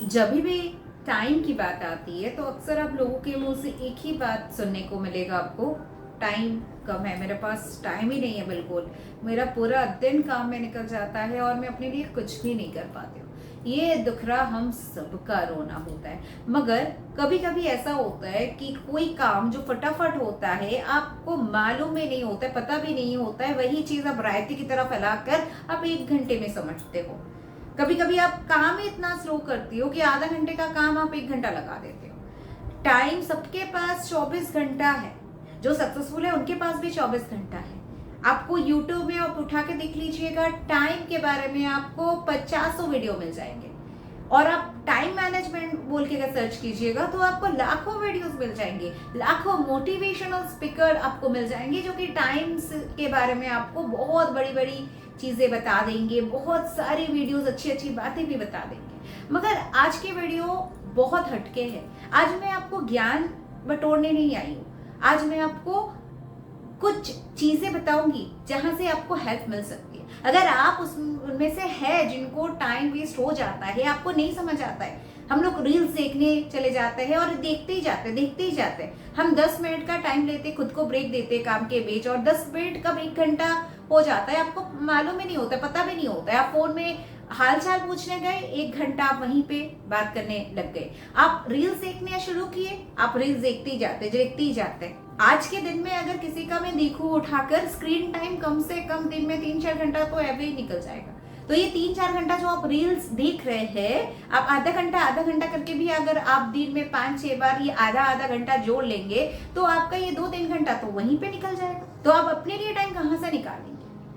जब भी टाइम की बात आती है तो अक्सर आप लोगों के मुंह से एक ही बात सुनने को मिलेगा आपको, टाइम कम है, मेरे पास टाइम ही नहीं है बिल्कुल, मेरा पूरा दिन काम में निकल जाता है और मैं अपने लिए कुछ भी नहीं कर पाती हूँ। ये दुखरा हम सबका रोना होता है। मगर कभी कभी ऐसा होता है कि कोई काम जो फटाफट होता है आपको मालूम ही नहीं होता है, पता भी नहीं होता है, वही चीज आप रायते की तरह फैलाकर आप 1 घंटे में समझते हो। कभी कभी आप काम ही इतना स्लो करती हो कि आधा घंटे का काम आप 1 घंटा लगा देते हो। टाइम सबके पास 24 घंटा है, जो सक्सेसफुल है उनके पास भी 24 घंटा है। आपको यूट्यूब में आप उठा के देख लीजिएगा, टाइम के बारे में आपको 50 वीडियो मिल जाएंगे। और आप टाइम मैनेजमेंट बोल के अगर सर्च कीजिएगा तो आपको लाखों वीडियोस मिल जाएंगे, लाखों मोटिवेशनल स्पीकर आपको मिल जाएंगे जो कि टाइम के बारे में आपको बहुत बड़ी बड़ी चीजें बता देंगे, बहुत सारी वीडियोस अच्छी अच्छी बातें भी बता देंगे। मगर आज की वीडियो बहुत हटके है। आज मैं आपको ज्ञान बटोरने नहीं आई हूँ, आज मैं आपको कुछ चीजें बताऊंगी जहां से आपको हेल्प मिल सकती है। अगर आप उनमें से है जिनको टाइम वेस्ट हो जाता है, आपको नहीं समझ आता है, हम लोग रील्स देखने चले जाते हैं और देखते ही जाते हैं। हम 10 मिनट का टाइम लेते, खुद को ब्रेक देते काम के बीच, और 10 मिनट कब 1 घंटा हो जाता है आपको मालूम ही नहीं होता, पता भी नहीं होता है। आप फोन में हालचाल पूछने गए, 1 घंटा आप वहीं पे बात करने लग गए। आप रील्स देखने शुरू किए, आप रील्स देखते ही जाते। आज के दिन में अगर किसी का मैं देखूं उठाकर, स्क्रीन टाइम कम से कम दिन में 3-4 घंटा तो एवरेज निकल जाएगा। तो ये 3-4 घंटा जो आप रील्स देख रहे हैं, आप आधा घंटा करके भी अगर आप दिन में 5-6 बार ये आधा घंटा जोड़ लेंगे तो आपका ये 2-3 घंटा तो वहीं पे निकल जाएगा। तो आप अपने लिए टाइम कहाँ से निकालेंगे?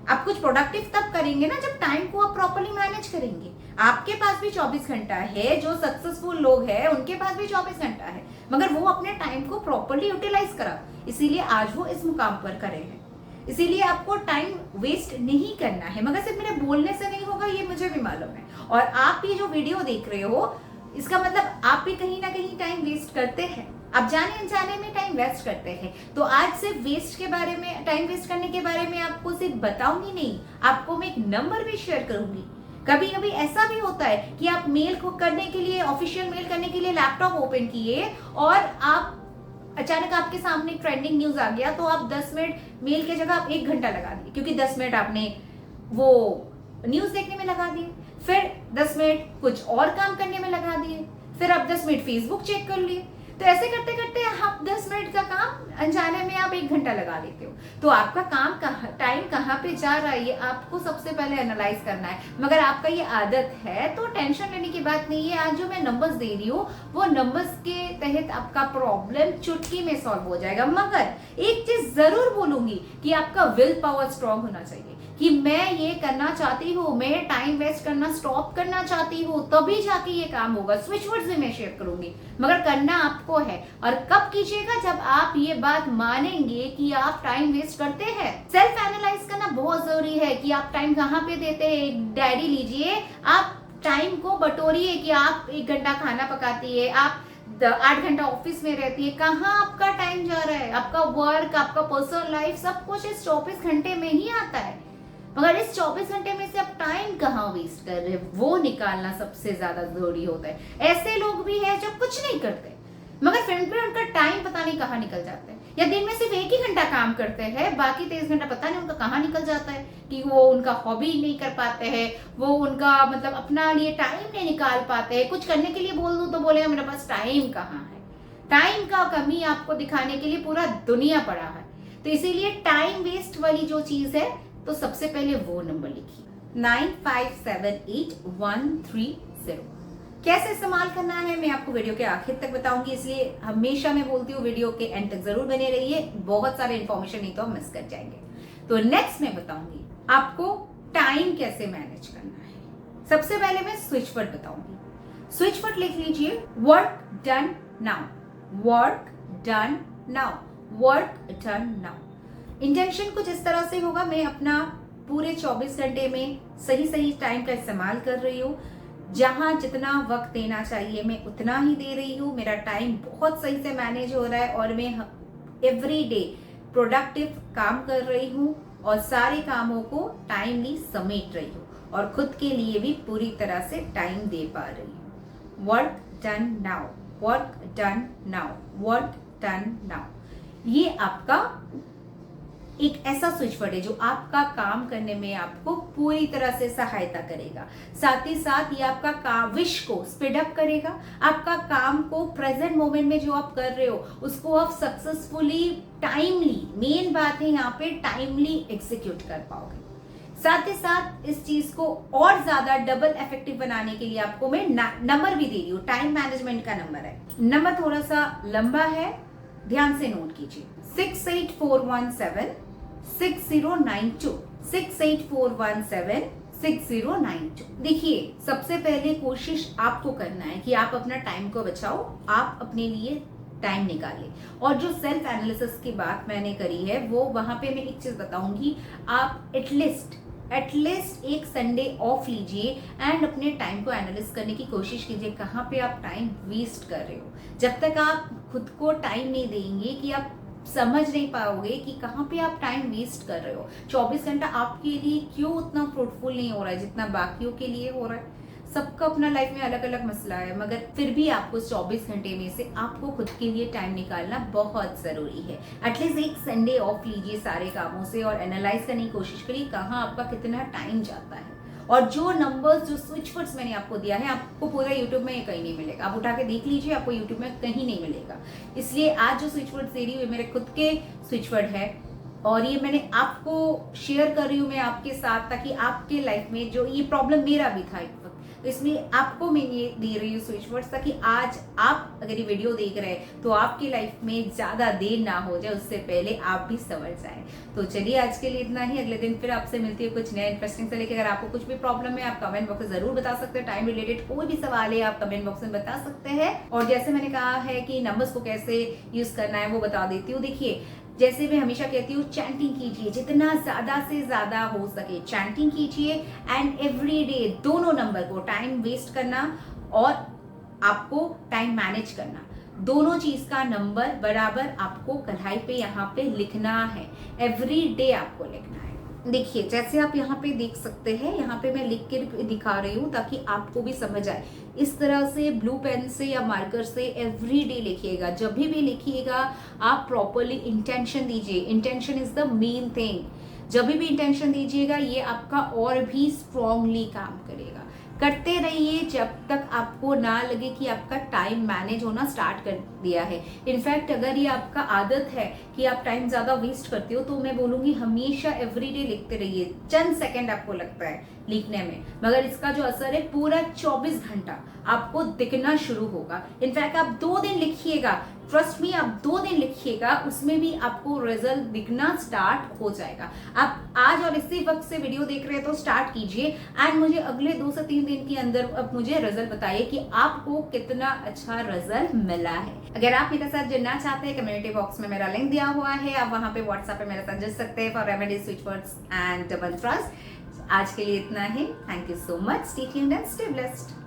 आप कुछ प्रोडक्टिव तब करेंगे ना जब टाइम को आप प्रॉपर्ली मैनेज करेंगे। आपके पास भी 24 घंटा है, जो सक्सेसफुल लोग हैं उनके पास भी 24 घंटा है, मगर वो अपने टाइम को प्रॉपर्ली यूटिलाइज करा, इसीलिए आज वो इस मुकाम पर खड़े हैं। इसीलिए आपको टाइम वेस्ट नहीं करना है, मगर सिर्फ मेरे बोलने से नहीं होगा, ये मुझे भी मालूम है। और आप ये जो वीडियो देख रहे हो, इसका मतलब आप भी कहीं ना कहीं टाइम वेस्ट करते हैं, आप जाने अनजाने में टाइम वेस्ट करते हैं। तो आज सिर्फ वेस्ट के बारे में, टाइम वेस्ट करने के बारे में आपको सिर्फ बताऊंगी नहीं, आपको मैं एक नंबर भी शेयर करूंगी। कभी कभी ऐसा भी होता है कि आप मेल को करने के लिए, ऑफिशियल मेल करने के लिए लैपटॉप ओपन किए और आप अचानक आपके सामने ट्रेंडिंग न्यूज आ गया, तो आप 10 मिनट मेल की जगह आप 1 घंटा लगा दिए, क्योंकि 10 मिनट आपने वो न्यूज देखने में लगा दिए, फिर 10 मिनट कुछ और काम करने में लगा दिए, फिर आप 10 मिनट फेसबुक चेक कर लिए। तो ऐसे करते करते आप 10 मिनट का काम अनजाने में आप 1 घंटा लगा लेते हो। तो आपका काम टाइम कहाँ पे जा रहा है, ये आपको सबसे पहले एनालाइज करना है। मगर आपका ये आदत है तो टेंशन लेने की बात नहीं है। आज जो मैं नंबर्स दे रही हूँ वो नंबर्स के तहत आपका प्रॉब्लम चुटकी में सॉल्व हो जाएगा। मगर एक चीज जरूर बोलूंगी कि आपका विल पावर स्ट्रांग होना चाहिए कि मैं ये करना चाहती हूँ, मैं टाइम वेस्ट करना स्टॉप करना चाहती हूँ, तभी जाके ये काम होगा। स्विच वर्ड्स भी मैं शेयर करूंगी, मगर करना आपको है। और कब कीजिएगा? जब आप ये बात मानेंगे कि आप टाइम वेस्ट करते हैं। सेल्फ एनालाइज करना बहुत जरूरी है कि आप टाइम कहाँ पे देते हैं। एक डायरी लीजिए, आप टाइम को बटोरिए कि आप 1 घंटा खाना पकाती है, आप 8 घंटा ऑफिस में रहती है, कहाँ आपका टाइम जा रहा है। आपका वर्क, आपका पर्सनल लाइफ, सब कुछ इस 24 घंटे में ही आता है। मगर इस 24 घंटे में से आप टाइम कहाँ वेस्ट कर रहे हैं, वो निकालना सबसे ज्यादा जरूरी होता है। ऐसे लोग भी हैं जो कुछ नहीं करते, मगर फिर भी उनका टाइम पता नहीं कहाँ निकल जाता है, या दिन में सिर्फ 1 ही घंटा काम करते हैं, बाकी 23 घंटा पता नहीं उनका कहाँ निकल जाता है। कि वो उनका हॉबी नहीं कर पाते हैं, वो उनका मतलब अपना लिए टाइम नहीं निकाल पाते हैं। कुछ करने के लिए बोल दूं तो बोलेगा मेरे पास टाइम कहाँ है। टाइम का कमी आपको दिखाने के लिए पूरा दुनिया पड़ा है। तो इसीलिए टाइम वेस्ट वाली जो चीज है, तो सबसे पहले वो नंबर लिखिए, 95781330। कैसे इस्तेमाल करना है मैं आपको वीडियो के आखिर तक बताऊंगी, इसलिए हमेशा मैं बोलती हूँ वीडियो के एंड तक जरूर बने रहिए, बहुत सारे इंफॉर्मेशन नहीं तो हम मिस कर जाएंगे। तो नेक्स्ट मैं बताऊंगी आपको टाइम कैसे मैनेज करना है। सबसे पहले मैं स्विच वर्ड बताऊंगी। स्विच वर्ड लिख लीजिए, work done now, work done now, work done now. Intention कुछ इस तरह से होगा, मैं अपना पूरे 24 घंटे में सही टाइम का इस्तेमाल कर रही हूँ। जहां जितना वक्त देना चाहिए मैं उतना ही दे रही हूँ। मेरा टाइम बहुत सही से मैनेज हो रहा है और मैं एवरी डे प्रोडक्टिव काम कर रही हूँ और सारे कामों को टाइमली समेट रही हूँ और खुद के लिए भी पूरी तरह से टाइम दे पा रही हूँ। Work done now, work done now, work done now. ये आपका एक ऐसा स्विच वर्ड है जो आपका काम करने में आपको पूरी तरह से सहायता करेगा। साथ ही साथ ये आपका काम विश को स्पीड अप करेगा, आपका काम को प्रेजेंट मोमेंट में जो आप कर रहे हो उसको आप सक्सेसफुली, टाइमली, मेन बात है यहाँ पे टाइमली एग्जीक्यूट कर पाओगे। साथ ही साथ इस चीज को और ज्यादा डबल इफेक्टिव बनाने के लिए आपको मैं नंबर भी दे रही हूँ, टाइम मैनेजमेंट का नंबर है। नंबर थोड़ा सा लंबा है, ध्यान से नोट कीजिए। 68417 6092, 68417 6092। देखिए, सबसे पहले कोशिश आपको करना है कि आप अपना टाइम को बचाओ, आप अपने लिए टाइम निकालें। और जो सेल्फ एनालिसिस की बात मैंने करी है वो वहां पे मैं एक चीज बताऊंगी, आप एटलीस्ट एक संडे ऑफ लीजिए एंड अपने टाइम को एनालिसिस करने की कोशिश कीजिए, कहाँ पे आप टाइम वेस्ट कर रहे हो। जब तक आप खुद को टाइम नहीं देंगे कि आप समझ नहीं पाओगे कि कहाँ पे आप टाइम वेस्ट कर रहे हो। 24 घंटा आपके लिए क्यों उतना फ्रूटफुल नहीं हो रहा है जितना बाकियों के लिए हो रहा है। सबका अपना लाइफ में अलग अलग मसला है, मगर फिर भी आपको 24 घंटे में से आपको खुद के लिए टाइम निकालना बहुत जरूरी है। एटलीस्ट एक संडे ऑफ लीजिए सारे कामों से और एनालाइज करने की कोशिश करिए कहाँ आपका कितना टाइम जाता है। और जो नंबर्स, जो स्विच वर्ड्स मैंने आपको दिया है, आपको पूरा यूट्यूब में कहीं नहीं मिलेगा। आप उठा के देख लीजिए, आपको यूट्यूब में कहीं नहीं मिलेगा। इसलिए आज जो स्विच वर्ड्स दे रही हूँ मेरे खुद के स्विच वर्ड है और ये मैंने आपको शेयर कर रही हूँ मैं आपके साथ, ताकि आपके लाइफ में जो ये प्रॉब्लम मेरा भी था एक वक्त, तो इसमें आपको मैं ये दे रही हूँ स्विच वर्ड्स, ताकि आज आप अगर ये वीडियो देख रहे हैं तो आपकी लाइफ में ज्यादा देर ना हो जाए, उससे पहले आप भी समझ जाए। तो चलिए आज के लिए इतना ही, अगले दिन फिर आपसे मिलती है कुछ नया इंटरेस्टिंग से लेकर। अगर आपको कुछ भी प्रॉब्लम है आप कमेंट बॉक्स में जरूर बता सकते हैं। टाइम रिलेटेड कोई भी सवाल है आप कमेंट बॉक्स में बता सकते हैं। और जैसे मैंने कहा है कि नंबर्स को कैसे यूज करना है वो बता देती हूँ। देखिए, जैसे मैं हमेशा कहती हूँ, चैंटिंग कीजिए, जितना ज्यादा से ज्यादा हो सके चैंटिंग कीजिए एंड एवरी डे दोनों नंबर को, टाइम वेस्ट करना और आपको टाइम मैनेज करना, दोनों चीज का नंबर बराबर आपको कढ़ाई पे यहाँ पे लिखना है। एवरी डे आपको लिखना है। देखिए, जैसे आप यहाँ पे देख सकते हैं, यहाँ पे मैं लिख के दिखा रही हूँ ताकि आपको भी समझ आए। इस तरह से ब्लू पेन से या मार्कर से एवरी डे लिखिएगा। जब भी लिखिएगा आप प्रॉपरली इंटेंशन दीजिए। Intention is the main thing. जब भी इंटेंशन दीजिएगा ये आपका और भी स्ट्रांगली काम करेगा। करते रहिए जब तक आपको ना लगे कि आपका टाइम मैनेज होना स्टार्ट कर दिया है। इनफैक्ट अगर ये आपका आदत है कि आप टाइम ज्यादा वेस्ट करते हो तो मैं बोलूंगी हमेशा एवरीडे लिखते रहिए। चंद सेकंड आपको लगता है लिखने में, मगर इसका जो असर है पूरा 24 घंटा आपको दिखना शुरू होगा। इनफैक्ट आप 2 दिन लिखिएगा, ट्रस्ट मी, आप 2 दिन लिखिएगा, उसमें भी आपको रिजल्ट दिखना स्टार्ट हो जाएगा। आप आज और इसी वक्त से वीडियो देख रहे हैं तो स्टार्ट कीजिए एंड मुझे अगले 2 से 3 दिन के अंदर अब मुझे रिजल्ट बताइए कि आपको कितना अच्छा रिजल्ट मिला है। अगर आप मेरे साथ जुड़ना चाहते हैं, कम्युनिटी बॉक्स में मेरा लिंक दिया हुआ है, आप वहां पे व्हाट्सएप पे मेरे साथ जुड़ सकते हैं for remedy, switch words and mantras. आज के लिए इतना ही। Thank you so much. Stay tuned and stay blessed.